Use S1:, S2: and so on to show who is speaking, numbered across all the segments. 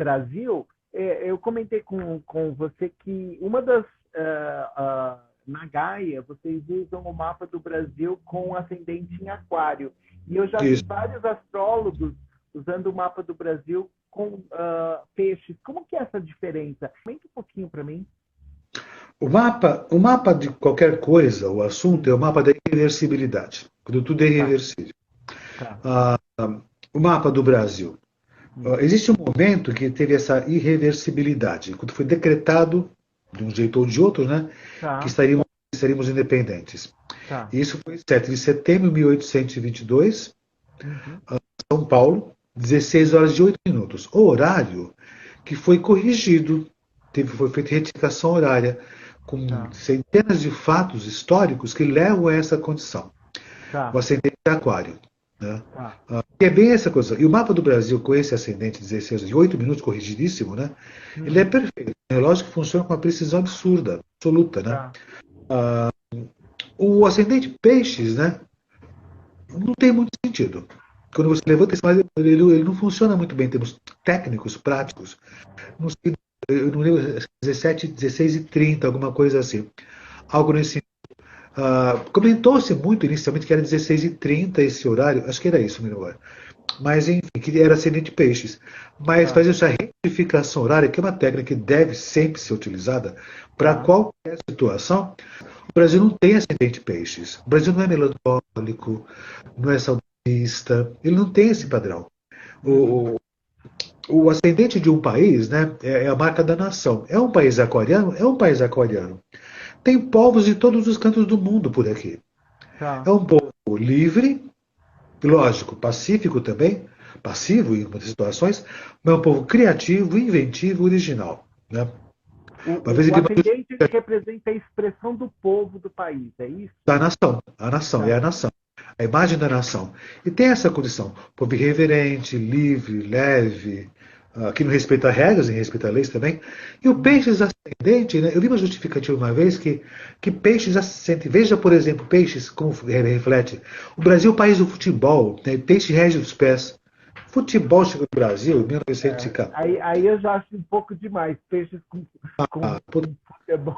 S1: Brasil, eu comentei com você que uma das na Gaia, vocês usam o mapa do Brasil com ascendente em Aquário. E eu já vi
S2: Isso.
S1: vários astrólogos usando o mapa do Brasil com peixes. Como que é essa diferença? Comenta um pouquinho para mim.
S2: O mapa de qualquer coisa, o assunto, é o
S1: Hum,
S2: mapa da irreversibilidade, quando tudo é
S1: tá,
S2: irreversível.
S1: tá.
S2: Ah, o mapa do Brasil.
S1: Hum,
S2: Existe um momento que teve essa irreversibilidade, quando foi decretado, de um jeito ou de outro, né, que
S1: tá,
S2: estaríamos independentes.
S1: tá.
S2: E isso foi 7 de setembro de 1822,
S1: Uhum,
S2: São Paulo, 16 horas e 8 minutos. O horário que foi corrigido, foi feita retificação horária, com
S1: tá,
S2: centenas de fatos históricos que levam a essa condição. O
S1: tá,
S2: ascendente de Aquário. Né?
S1: tá.
S2: Que é bem essa coisa. E o mapa do Brasil, com esse ascendente 16 e 8 minutos, corrigidíssimo, né? Ele é
S1: Uhum,
S2: perfeito. O relógio funciona com uma precisão absurda, absoluta. Né?
S1: tá.
S2: O ascendente Peixes, né? Não tem muito sentido. Quando você levanta esse mapa, ele não funciona muito bem em termos técnicos, práticos. Não sei, eu não lembro, 17, 16 e 30, alguma coisa assim. Algo nesse. Comentou-se muito inicialmente que era 16 e 30 esse horário, acho que era isso, melhor. Mas enfim, que era ascendente peixes. Mas
S1: Tá,
S2: fazer essa retificação horária, que é uma técnica que deve sempre ser utilizada para
S1: tá.
S2: qualquer situação, o Brasil não tem ascendente peixes. O Brasil não é melancólico, não é saudista, ele não tem esse padrão.
S1: Uhum.
S2: O, o ascendente de um país, né, é a marca da nação. É um país aquariano? É um país aquariano. Tem povos de todos os cantos do mundo por aqui. É
S1: Tá.
S2: um povo livre, lógico, pacífico também, passivo em muitas situações, mas é um povo criativo, inventivo, original. Né? Uma vez
S1: O
S2: ele
S1: ascendente ele representa a expressão do povo do país, é isso?
S2: da nação, é a
S1: Tá.
S2: nação, a imagem da nação. E tem essa condição, povo irreverente, livre, leve, que não respeita regras e respeita leis também. E o
S1: Uhum.
S2: peixes ascendente, né, eu li uma justificativa uma vez que peixes ascendente, veja por exemplo, peixes, como reflete, o Brasil é o país do futebol, né, peixe rege os pés. Futebol chegou no Brasil em
S1: Aí eu já acho um pouco demais, peixes com futebol.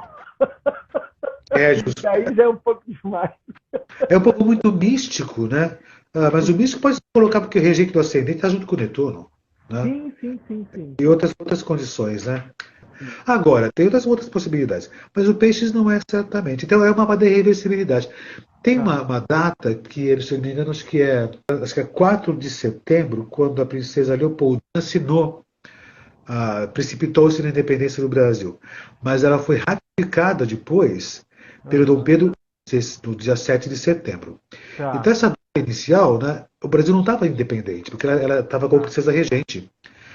S2: os
S1: Aí já é um pouco demais.
S2: É um povo muito místico, né? Mas o místico pode se colocar porque o regente do ascendente está junto com o Netuno, né?
S1: Sim, sim, sim, sim.
S2: E outras condições, né?
S1: Sim.
S2: Agora, tem outras possibilidades, mas o peixes não é certamente. Então é uma mapa de reversibilidade. Tem
S1: Tá.
S2: uma data que, se eu não me engano, acho que é 4 de setembro, quando a princesa Leopoldina assinou, precipitou-se na independência do Brasil. Mas ela foi ratificada depois pelo Dom
S1: Aham.
S2: Pedro no dia 7 de setembro. Então,
S1: Tá.
S2: essa data inicial, né, o Brasil não estava independente, porque ela estava como
S1: Tá.
S2: princesa regente.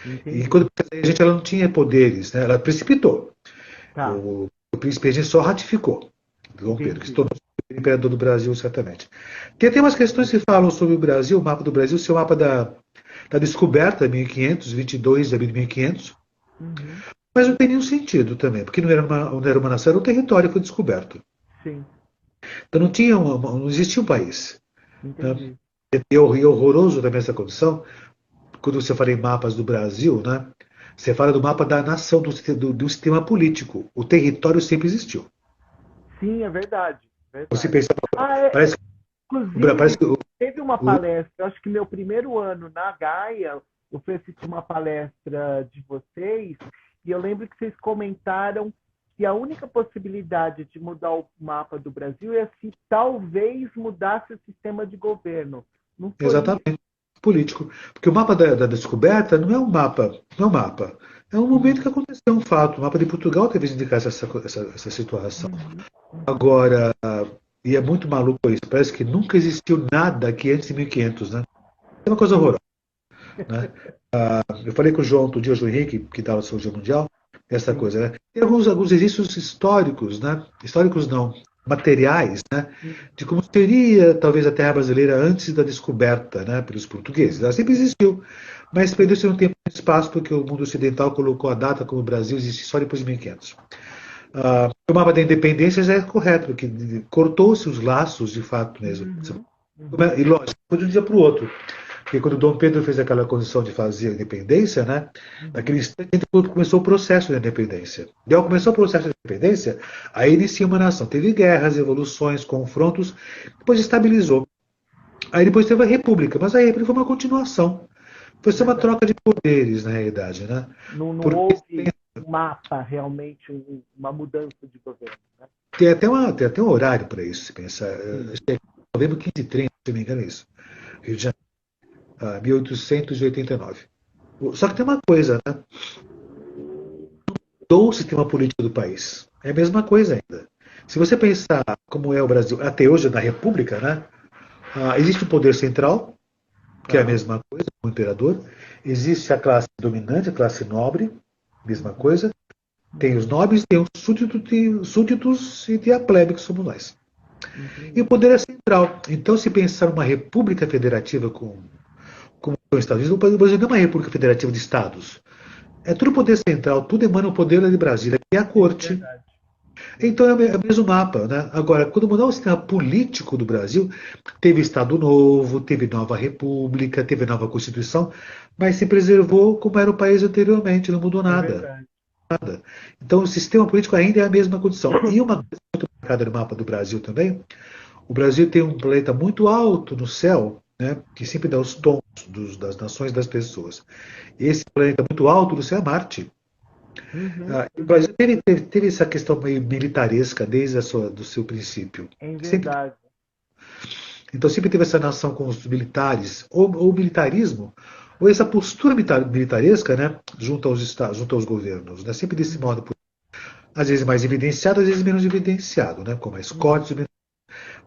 S2: E
S1: Entendi.
S2: quando princesa regente, ela não tinha poderes, né, ela precipitou.
S1: Tá.
S2: O príncipe regente só ratificou Dom Pedro, que se
S1: Entendi.
S2: tornou o imperador do Brasil, certamente. Tem umas questões que falam sobre o Brasil, o mapa do Brasil, ser o mapa da descoberta, 1500, 22 de abril de 1500,
S1: Uhum.
S2: mas não tem nenhum sentido também, porque não era uma nação, era um território que foi descoberto.
S1: Sim.
S2: Então não existia um país. Né?
S1: Entendi.
S2: E horroroso também essa condição, quando você fala em mapas do Brasil, né? Você fala do mapa da nação, do sistema político. O território sempre existiu.
S1: Sim, é verdade.
S2: Você
S1: Verdade.
S2: pensa,
S1: Ah,
S2: parece, parece
S1: inclusive,
S2: que
S1: teve uma
S2: o-
S1: palestra, eu acho que meu primeiro ano na Gaia, eu fui assistir uma palestra de vocês, e eu lembro que vocês comentaram que a única possibilidade de mudar o mapa do Brasil é se talvez mudasse o sistema de governo. Não foi isso?
S2: exatamente político. Porque o mapa da descoberta não é um mapa, não é um mapa. É um momento que
S1: Uhum,
S2: aconteceu um fato. O mapa de Portugal teve indicar essa situação.
S1: uhum, uhum.
S2: Agora, e é muito maluco isso, parece que nunca existiu nada aqui antes de 1500, né? É uma coisa
S1: Sim.
S2: horrorosa, né? Eu falei com o João outro dia, o João Henrique, que dá o Sociologia Mundial, essa
S1: Sim.
S2: coisa, né? Tem alguns registros históricos, né? Históricos não, materiais, né? De como seria talvez a terra brasileira antes da descoberta, né? Pelos portugueses. Ela
S1: Uhum,
S2: sempre existiu, mas
S1: sim.
S2: perdeu-se no tempo e espaço porque o mundo ocidental colocou a data como o Brasil existe só depois de 1500. O mapa da independência já é correto, porque cortou-se os laços de fato mesmo.
S1: Uhum, uhum.
S2: E lógico, foi de um dia para o outro. Porque quando Dom Pedro fez aquela condição de fazer a independência, né, naquele instante começou o processo da independência. E ao começar o processo da independência, aí inicia uma nação. Teve guerras, revoluções, confrontos, depois estabilizou. Aí depois teve a República, mas a República foi uma continuação. Foi só uma troca de poderes, na realidade, né?
S1: Não
S2: Porque
S1: houve um mapa, realmente, uma mudança de governo. Né?
S2: tem até um horário para isso, se pensar. Acho que é novembro 15h30, se não me engano, é isso. Rio de Janeiro, 1889. Só que tem uma coisa, né? Mudou o sistema político do país. É a mesma coisa ainda. Se você pensar como é o Brasil até hoje na República, né? Existe o poder central, que é a mesma coisa, o imperador. Existe a classe dominante, a classe nobre, mesma coisa. Tem os nobres, tem os súditos e tem a plebe, que somos nós. E o poder é central. Então, se pensar uma república federativa como os Estados Unidos, o Brasil não é uma república federativa de estados. É tudo poder central, tudo emana o poder de Brasília, que é a corte. Então é o mesmo mapa. Né? Agora, quando mudar o sistema político do Brasil, teve Estado Novo, teve nova república, teve nova Constituição, mas se preservou como era o país anteriormente, não mudou nada. Então o sistema político ainda é a mesma condição. E uma coisa muito marcada no mapa do Brasil também, o Brasil tem um planeta muito alto no céu, né, que sempre dá os tons das nações das pessoas. Esse planeta muito alto no céu é Marte. O Brasil teve essa questão meio militaresca desde do seu princípio.
S1: É verdade.
S2: Então sempre teve essa nação com os militares, ou militarismo, ou essa postura militaresca, né, junto aos estados, junto aos governos, né, sempre desse modo, às vezes mais evidenciado, às vezes menos evidenciado, né, como a Escócia,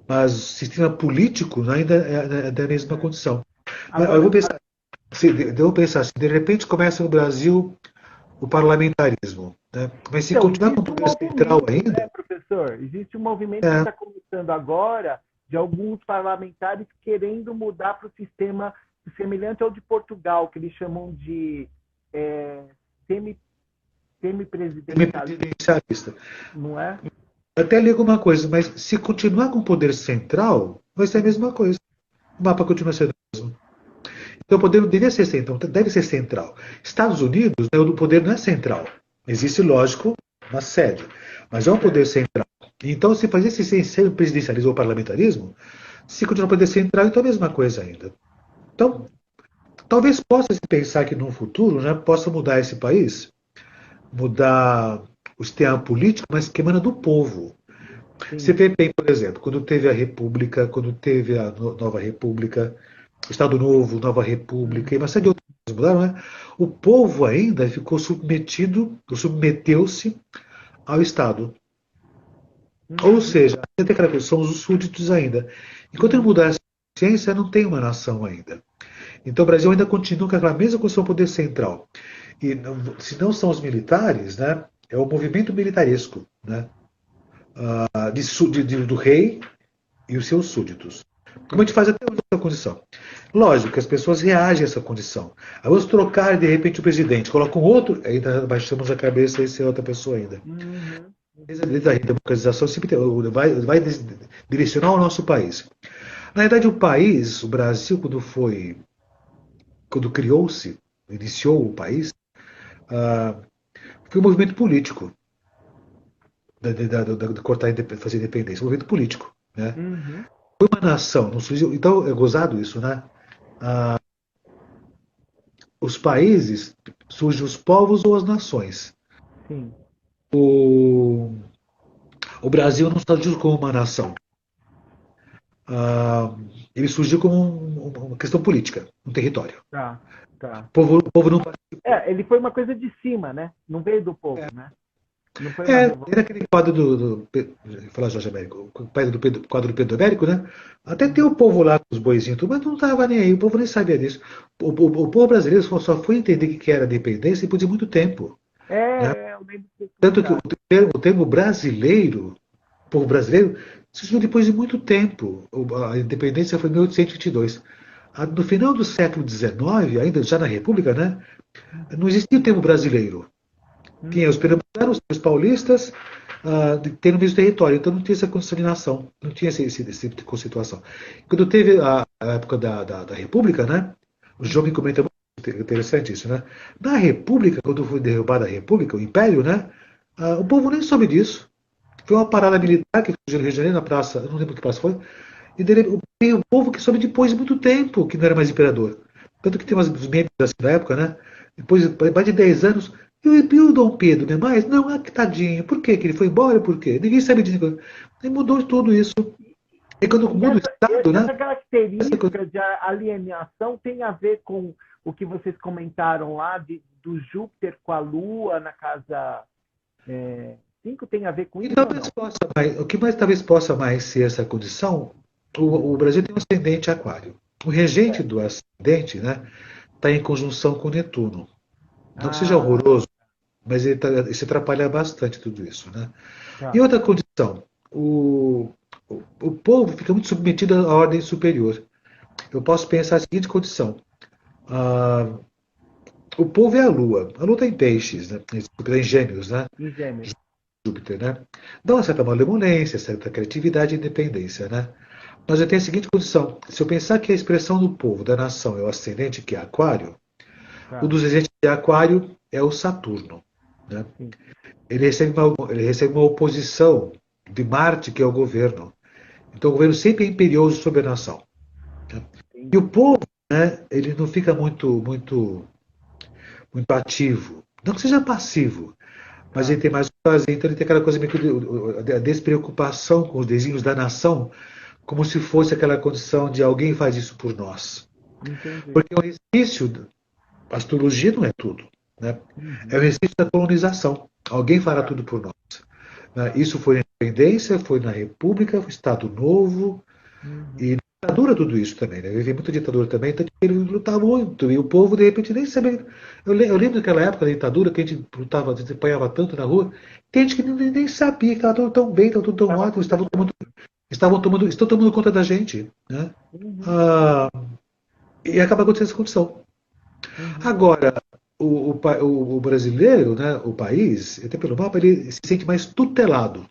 S2: mas o sistema político ainda é da mesma condição. Agora, eu vou pensar assim, de repente começa no Brasil o parlamentarismo, né, mas se continuar com o poder central ainda,
S1: né, professor, existe um movimento que está começando agora de alguns parlamentares querendo mudar para o sistema semelhante ao de Portugal, que eles chamam de
S2: semipresidencialista.
S1: Não é?
S2: Até ligo uma coisa, mas se continuar com o poder central, vai ser a mesma coisa. O mapa continua sendo o mesmo. Então o poder deveria ser central, deve ser central. Estados Unidos, né, o poder não é central. Existe, lógico, uma sede, mas é um poder central. Então, se fazer esse presidencialismo ou parlamentarismo, se continuar com o poder central, então é a mesma coisa ainda. Então, talvez possa se pensar que no futuro, né, possa mudar esse país, mudar o sistema político, mas que emana do povo. Sim. Você vê bem, por exemplo, quando teve a República, quando teve a Nova República, o Estado Novo, Nova República, e uma série de outras coisas mudaram, né? O povo ainda ficou submeteu-se ao Estado. Ou seja, tem aquela coisa, são os súditos ainda. Enquanto não mudar essa consciência, não tem uma nação ainda. Então o Brasil ainda continua com aquela mesma condição de poder central. E se não são os militares, né, é o movimento militaresco, né, do rei e os seus súditos. Como a gente faz até hoje nessa condição. Lógico que as pessoas reagem a essa condição. Aí vamos trocar de repente o presidente, coloca um outro, ainda baixamos a cabeça e esse é outra pessoa ainda. Desde a democratização sempre vai direcionar o nosso país. Na verdade, o país, o Brasil, quando criou-se, iniciou o país, foi um movimento político de cortar fazer independência, um movimento político, né? Foi uma nação, não surgiu. Então é gozado isso, né? Os países surgem os povos ou as nações.
S1: Sim.
S2: O Brasil não surgiu como uma nação. Ele surgiu como uma questão política, um território.
S1: Tá.
S2: O povo não participou.
S1: Ele foi uma coisa de cima, né? Não veio do povo, né? Não foi
S2: era aquele quadro do falar Jorge Américo, o pai do quadro do Pedro Américo, né? Até tem o povo lá com os boizinhos, mas não estava nem aí, o povo nem sabia disso. O povo brasileiro só foi entender o que era dependência depois de muito tempo.
S1: Né? Eu lembro que
S2: tanto que o termo brasileiro, povo brasileiro, surgiu depois de muito tempo. A independência foi em 1822. No final do século XIX, ainda já na República, né? Não existia o termo brasileiro. Tinha os pernambucanos, os paulistas, tendo o mesmo território, então não tinha essa consignação, não tinha esse tipo de conceituação. Quando teve a época da República, né, O João comenta muito interessante isso, né? Na República, quando foi derrubada a República, o Império, né? O povo nem soube disso. Foi uma parada militar que surgiu no Rio de Janeiro, na praça, eu não lembro que praça foi, e veio o povo que soube depois de muito tempo que não era mais imperador. Tanto que tem uns memes assim da época, né? Depois, mais de 10 anos, e o Dom Pedro, não é mais? Não, que tadinho. Por quê? Que ele foi embora? Por quê? Ninguém sabe disso. E mudou tudo isso. E quando
S1: E
S2: muda o Estado, né?
S1: essa característica de alienação tem a ver com o que vocês comentaram lá do Júpiter com a Lua na casa 5? Tem a ver com isso ou não?
S2: O que mais talvez possa mais ser essa condição, o Brasil tem um ascendente aquário. O regente do ascendente, né, está em conjunção com Netuno. Não que seja horroroso, mas ele se atrapalha bastante tudo isso, né?
S1: Tá.
S2: E outra condição, o povo fica muito submetido à ordem superior. Eu posso pensar a seguinte condição: o povo é a Lua. A Lua está em Peixes, né? Está em Gêmeos, né?
S1: Em Gêmeos.
S2: Júpiter, né? Dá uma certa malemolência, certa criatividade e independência, né? Mas eu tenho a seguinte condição: se eu pensar que a expressão do povo, da nação, é o ascendente, que é Aquário,
S1: Tá.
S2: o dos regentes de Aquário é o Saturno, né? Ele recebe uma oposição de Marte, que é o governo. Então o governo sempre é imperioso sobre a nação, né? E o povo, né, ele não fica muito ativo. Não que seja passivo, mas ele tem mais o que fazer. Então ele tem aquela coisa meio que a despreocupação com os desígnios da nação, como se fosse aquela condição de alguém faz isso por nós.
S1: Entendi.
S2: Porque o resquício, a astrologia não é tudo, né? É o resquício da colonização. Alguém fará tudo por nós, né? Isso foi na independência, foi na República, foi Estado Novo, e na ditadura tudo isso também, né? Vivi muita ditadura também, então ele lutava muito, e o povo de repente nem sabia. Eu lembro daquela época da ditadura que a gente lutava, a gente apanhava tanto na rua, tem gente que nem sabia que estava tudo tão bem, estava tudo tão ótimo, estão tomando conta da gente, né? E acaba acontecendo essa condição. Agora, o brasileiro, né, o país, até pelo mapa, ele se sente mais tutelado.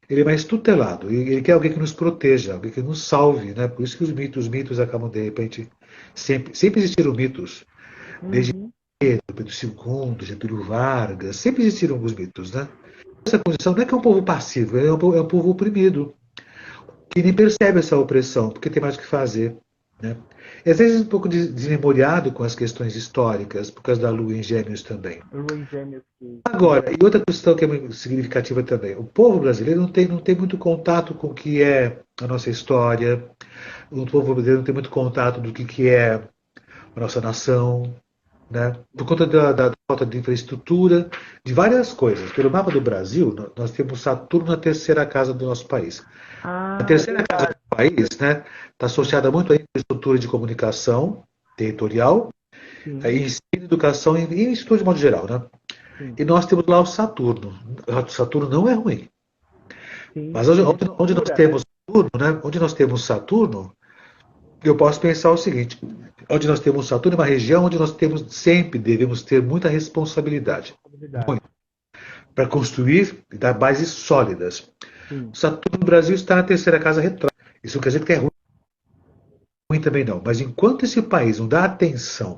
S2: Ele é mais tutelado. E ele quer alguém que nos proteja, alguém que nos salve, né? Por isso que os mitos acabam, de repente, sempre existiram mitos. Desde Pedro II, Getúlio Vargas, sempre existiram alguns mitos, né? Essa condição não é que é um povo passivo, é um povo oprimido, que nem percebe essa opressão, porque tem mais o que fazer, né? E às vezes um pouco desmemoriado com as questões históricas, por causa da Lua em Gêmeos também.
S1: Lua em Gêmeos.
S2: Agora, e outra questão que é muito significativa também, o povo brasileiro não tem muito contato com o que é a nossa história, o povo brasileiro não tem muito contato do que é a nossa nação, né? Por conta da falta de infraestrutura, de várias coisas. Pelo mapa do Brasil, nós temos Saturno na terceira casa do nosso país. A terceira casa do país, né, está associada muito à infraestrutura de comunicação territorial, a ensino, educação e estudo de modo geral, né? E nós temos lá o Saturno. O Saturno não é ruim. Mas onde nós temos Saturno, né? Onde nós temos Saturno, eu posso pensar o seguinte: onde nós temos Saturno é uma região onde nós sempre devemos ter muita responsabilidade. Para construir e dar bases sólidas. O Saturno no Brasil está na terceira casa retrógrada. Isso não quer dizer que é ruim também não. Mas enquanto esse país não dá atenção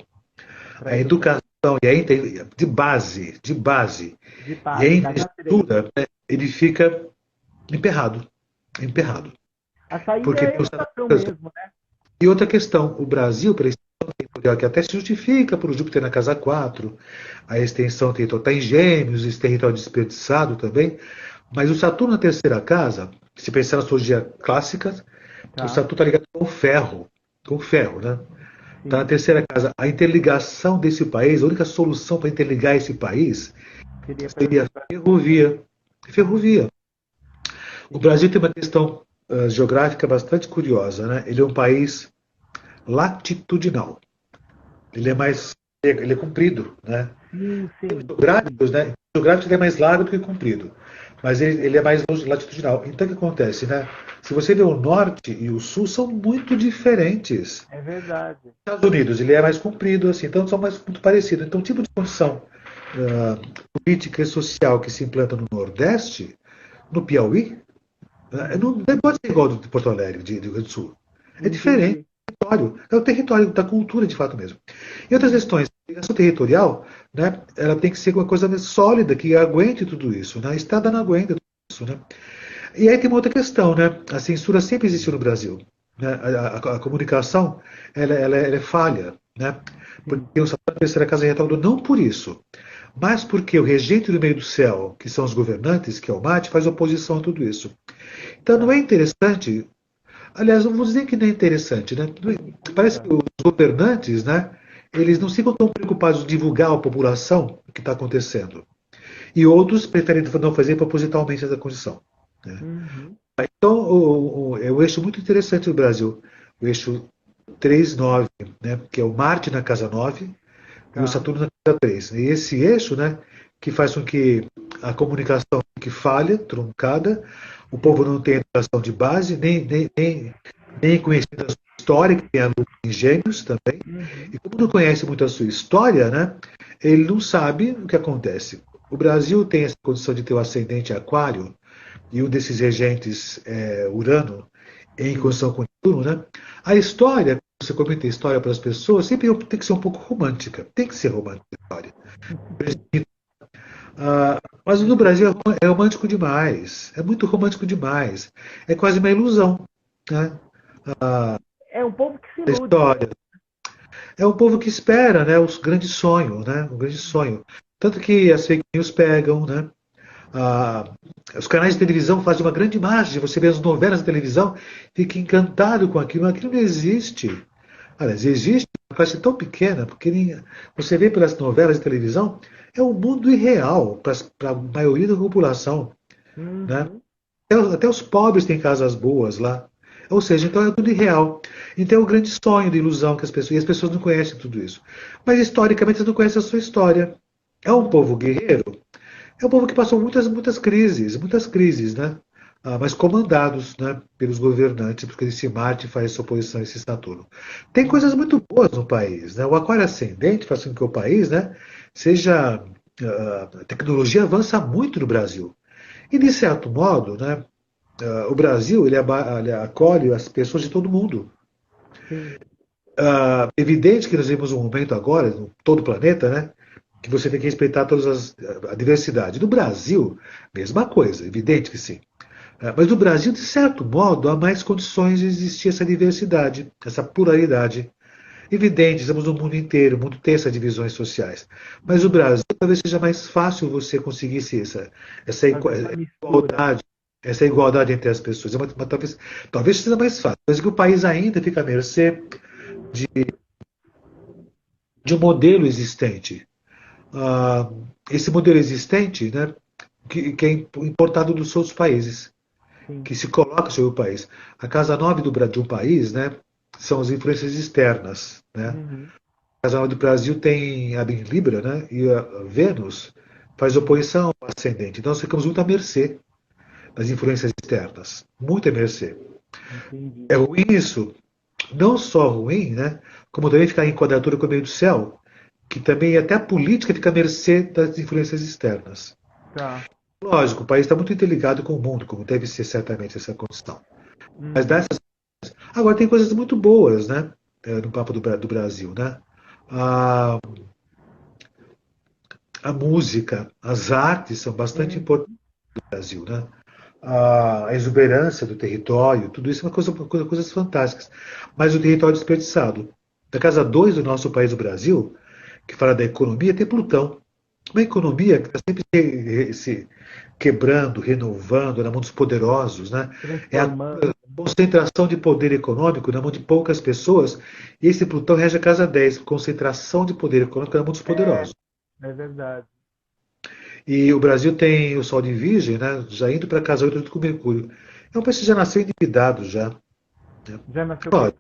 S2: à educação e de base e a infraestrutura, né, ele fica emperrado.
S1: A saída é a educação mesmo, né?
S2: E outra questão, o Brasil, pela extensão territorial, que até se justifica por Júpiter na casa 4, a extensão territorial está em Gêmeos, esse território desperdiçado também, mas o Saturno na terceira casa, se pensar na astrologia clássica, o Saturno está ligado com o ferro, né? Está na terceira casa. A interligação desse país, a única solução para interligar esse país seria ferrovia. O Brasil tem uma questão geográfica bastante curiosa, né? Ele é um país latitudinal. Ele é comprido, né? Geográfico ele é mais largo do que comprido, mas ele é mais latitudinal. Então o que acontece, né? Se você vê o norte e o sul são muito diferentes.
S1: É verdade.
S2: Nos Estados Unidos ele é mais comprido, assim, então são muito parecidos. Então o tipo de condição política e social que se implanta no Nordeste, no Piauí, não pode ser igual ao de Porto Alegre, de Rio Grande do Sul. É diferente. é o território da cultura, de fato mesmo. E outras questões, a ligação territorial, né, ela tem que ser uma coisa mais sólida, que aguente tudo isso. Né? A estrada não aguenta tudo isso. Né? E aí tem uma outra questão, né? A censura sempre existiu no Brasil. Né? A comunicação, ela é falha. Né? Porque o Satã terceira casa retrógrado não por isso, mas porque o regente do meio do céu, que são os governantes, que é o Marte, faz oposição a tudo isso. Então não é interessante, aliás, não vou dizer que não é interessante, né? Parece que os governantes, né, eles não ficam tão preocupados em divulgar à população o que está acontecendo. E outros preferem não fazer propositalmente essa condição. Né?
S1: Uhum.
S2: Então, é um eixo muito interessante no Brasil, o eixo 3-9, né, que é o Marte na casa 9 e o
S1: Tá.
S2: Saturno na casa 3. E esse eixo, né, que faz com que a comunicação fique falha, truncada, o povo não tem educação de base, nem conhecimento da sua história, que tem alunos gênios também.
S1: Uhum.
S2: E como não conhece muito a sua história, né, ele não sabe o que acontece. O Brasil tem essa condição de ter o ascendente aquário, e um desses regentes é Urano, em condição com Netuno, né? A história, você comenta a história para as pessoas, sempre tem que ser um pouco romântica. Tem que ser romântica a história. Mas no Brasil é romântico demais. É muito romântico demais. É quase uma ilusão. Né?
S1: É um povo que se
S2: A
S1: ilude.
S2: história. É um povo que espera, né, os grandes sonhos, né? Um grande sonho. Tanto que as fake news pegam, né? Ah, os canais de televisão fazem uma grande margem. Você vê as novelas da televisão, fica encantado com aquilo. Aquilo não existe. Aliás, existe uma classe tão pequena, porque você vê pelas novelas de televisão, é um mundo irreal para a maioria da população. Né?
S1: Uhum.
S2: Até os pobres têm casas boas lá. Ou seja, então é tudo irreal. Então é o grande sonho de ilusão que as pessoas. E as pessoas não conhecem tudo isso. Mas historicamente eles não conhecem a sua história. É um povo guerreiro? É um povo que passou muitas crises, né? Mas comandados, né, pelos governantes, porque esse Marte faz essa oposição a esse Saturno. Tem coisas muito boas no país, né? O Aquário ascendente faz com que o país, né, seja a tecnologia avança muito no Brasil. E de certo modo, né, o Brasil ele acolhe as pessoas de todo mundo.
S1: Sim.
S2: Evidente que nós vivemos um momento agora, em todo o planeta, né, que você tem que respeitar a diversidade. No Brasil, mesma coisa, evidente que sim. Mas no Brasil, de certo modo, há mais condições de existir essa diversidade, essa pluralidade. Evidente, estamos no mundo inteiro, o mundo tem essas divisões sociais. Mas no Brasil, talvez seja mais fácil você conseguir essa
S1: Fazer essa mistura.
S2: igualdade, essa igualdade entre as pessoas. Talvez seja mais fácil. Mas que o país ainda fica à mercê de, de um modelo existente. Ah, esse modelo existente, né, que é importado dos outros países,
S1: Sim.
S2: que se coloca sobre o país. A casa 9 de um país, né, são as influências externas. Né?
S1: Uhum.
S2: A casa 9 do Brasil tem a em Libra, né, e a Vênus faz oposição ao ascendente. Então nós ficamos muito à mercê das influências externas. Muito à mercê.
S1: Entendi.
S2: É ruim isso? Não só ruim, né, como também ficar em quadratura com o meio do céu, que também até a política fica à mercê das influências externas.
S1: Tá.
S2: Lógico, o país está muito interligado com o mundo, como deve ser certamente essa condição. Mas
S1: Uhum.
S2: dessas. Agora tem coisas muito boas, né? No Papa do Brasil, né? A, a música, as artes são bastante importantes
S1: Uhum.
S2: no Brasil, né? A exuberância do território, tudo isso é coisas fantásticas. Mas o território desperdiçado. Da casa 2 do nosso país, do Brasil, que fala da economia, tem Plutão. Uma economia que está sempre se quebrando, renovando na mão dos poderosos, né? É a
S1: Transformando.
S2: concentração de poder econômico na mão de poucas pessoas, e esse Plutão rege a casa 10, concentração de poder econômico na mão dos
S1: É,
S2: poderosos.
S1: é verdade.
S2: E o Brasil tem o Sol de Virgem, né? Já indo para a casa 8 junto com Mercúrio. É um país que já nasceu endividado já. Né?
S1: Já nasceu o
S2: Ó,
S1: quê?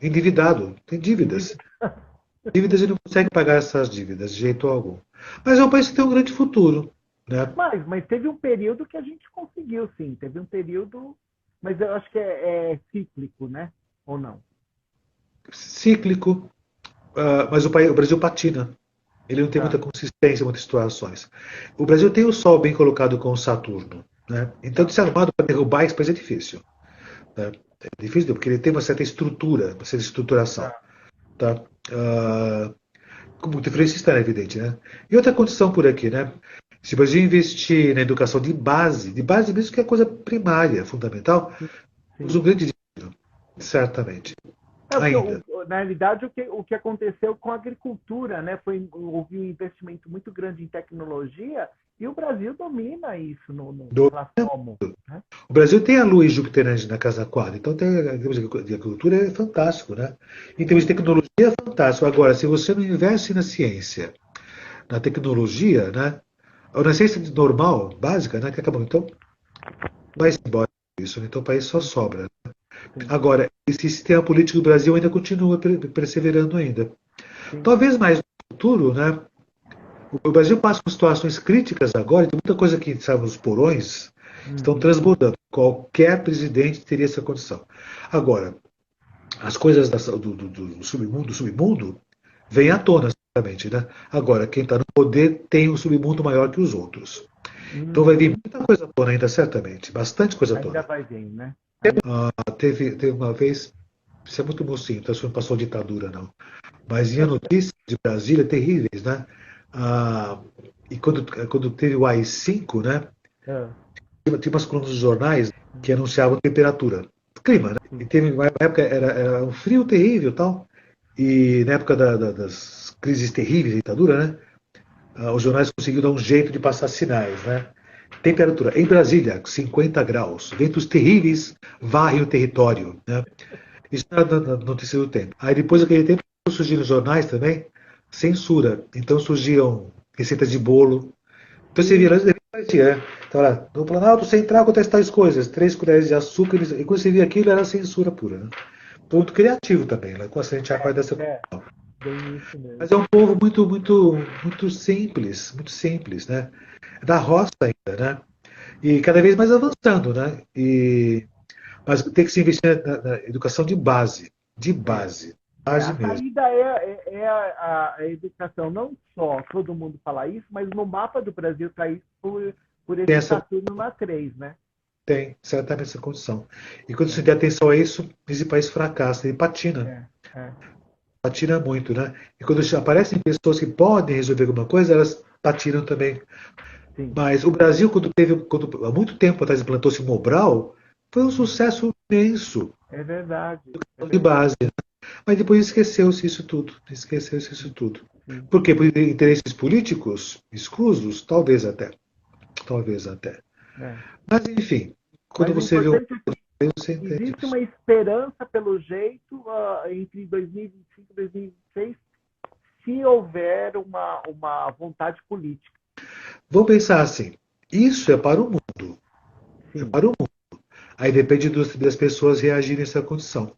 S2: endividado, tem dívidas.
S1: Dívida.
S2: Dívidas ele não consegue pagar essas dívidas de jeito algum. Mas é um país que tem um grande futuro. Né?
S1: Mas teve um período que a gente conseguiu, sim. Teve um período, mas eu acho que é cíclico, né? Ou não?
S2: Cíclico, mas o Brasil patina. Ele não tem muita
S1: Tá,
S2: consistência em muitas situações. O Brasil tem o Sol bem colocado com o Saturno. Né? Então, de
S1: tá.
S2: ser armado para derrubar esse país é difícil. Né? É difícil, porque ele tem uma certa estrutura, uma certa estruturação. Tá? Como diferença está evidente, né? E outra condição por aqui, né? Se o Brasil investir na educação de base mesmo que é coisa primária, fundamental,
S1: Sim,
S2: temos
S1: sim.
S2: um grande dinheiro, certamente. Ainda.
S1: Na realidade, o que aconteceu com a agricultura, né? Houve um investimento muito grande em tecnologia e o Brasil domina isso em
S2: Do-
S1: relação ao mundo. Né?
S2: O Brasil tem a lua em Júpiter na casa 4, então tem, em termos de agricultura é fantástico, né? Em termos de tecnologia é fantástico. Agora, se você não investe na ciência, na tecnologia, né? Ou na ciência normal, básica, né? Que acabou. Então, vai-se embora isso, né? Então o país só sobra.
S1: Sim,
S2: Agora, esse sistema político do Brasil ainda continua perseverando ainda.
S1: sim.
S2: Talvez mais no futuro, né? O Brasil passa por situações críticas agora, e tem muita coisa que, sabe, os porões estão
S1: Uhum.
S2: transbordando. Qualquer presidente teria essa condição. Agora, as coisas do submundo, vêm à tona, certamente, né? Agora, quem está no poder tem um submundo maior que os outros. Então vai vir
S1: Uhum.
S2: muita coisa à tona ainda, certamente. Bastante coisa à
S1: Ainda
S2: tona.
S1: vai vir, né? Ainda...
S2: Teve uma vez, isso é muito mocinho, então isso não passou ditadura, não. Mas vinha notícias de Brasília terríveis, né? Ah, e quando teve o AI-5, né?
S1: Ah,
S2: Tinha umas colunas dos jornais que anunciavam temperatura, clima, né? E
S1: sim.
S2: teve uma época, era um frio terrível e tal. E na época das crises terríveis da ditadura, né? Os jornais conseguiram dar um jeito de passar sinais, né? Temperatura. Em Brasília, 50 graus. Ventos terríveis varrem o território, né? Isso era na notícia do tempo. Aí depois daquele tempo surgiram nos jornais também censura. Então surgiam receitas de bolo. Então você via
S1: Sim,
S2: lá, de repente aparecia, então, lá, no Planalto Central acontece tais coisas, 3 colheres de açúcar, e quando você via aquilo era censura pura. Né? Ponto criativo também, né? Com a gente já faz dessa.
S1: bem isso mesmo.
S2: Mas é um povo muito simples, né? Da roça ainda, né? E cada vez mais avançando, né? Mas tem que se investir na educação de
S1: É.
S2: base
S1: A
S2: mesmo.
S1: saída a educação, não só todo mundo fala isso, mas no mapa do Brasil está isso por
S2: Tem
S1: esse
S2: essa,
S1: Saturno na 3, né?
S2: tem certamente essa condição. E quando se der atenção a isso, esse país fracassa, ele
S1: É, é,
S2: patina muito, né? E quando aparecem pessoas que podem resolver alguma coisa, elas patinam também.
S1: sim,
S2: Mas o Brasil, quando há muito tempo atrás implantou-se o Mobral, foi um sucesso imenso
S1: é verdade, é
S2: de
S1: verdade.
S2: base. Mas depois esqueceu-se isso tudo. Esqueceu-se isso tudo.
S1: Sim.
S2: Por quê? Por interesses políticos escusos? Talvez até. Talvez até.
S1: É.
S2: Mas, enfim, quando
S1: Mas o
S2: você vê o
S1: importante é que
S2: você entende
S1: existe
S2: isso.
S1: uma esperança, pelo jeito, entre 2025 e 2026, se houver uma vontade política.
S2: Vamos pensar assim. Isso é para o mundo. É
S1: Sim,
S2: para o mundo. Aí depende das pessoas reagirem a essa condição.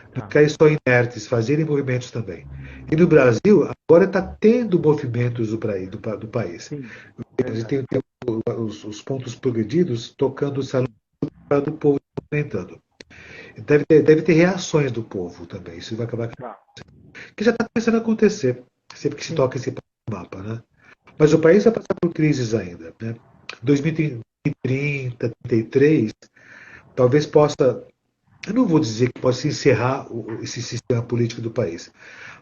S2: Não
S1: tá.
S2: ficarem só inertes, fazerem movimentos também. E no Brasil, agora está tendo movimentos do país.
S1: Sim,
S2: A gente
S1: verdade.
S2: tem os pontos progredidos tocando o salão
S1: Sim,
S2: do povo movimentando. Deve ter reações do povo também. Isso vai acabar.
S1: tá.
S2: Que já está começando a acontecer, sempre que se
S1: Sim,
S2: toca esse mapa, né? Mas o país vai passar por crises ainda, né? 2030, 33, talvez possa, eu não vou dizer que possa encerrar esse sistema político do país,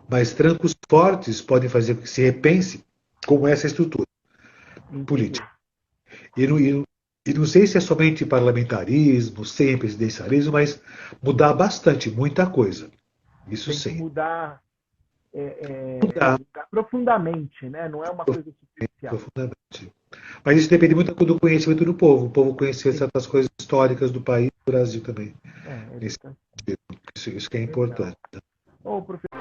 S2: mas trancos fortes podem fazer com que se repense como essa estrutura
S1: entendi.
S2: política. E não sei se é somente parlamentarismo, sem presidencialismo, mas mudar bastante, muita coisa. Isso
S1: Tem que
S2: sim.
S1: mudar,
S2: Mudar
S1: mudar profundamente, né? Não é uma coisa superficial.
S2: profundamente. Mas isso depende muito do conhecimento do povo. O povo conhecer
S1: Sim,
S2: certas coisas históricas do país, do Brasil também. Nesse
S1: educação.
S2: sentido. Isso que é
S1: Legal.
S2: importante.
S1: Ô, professor.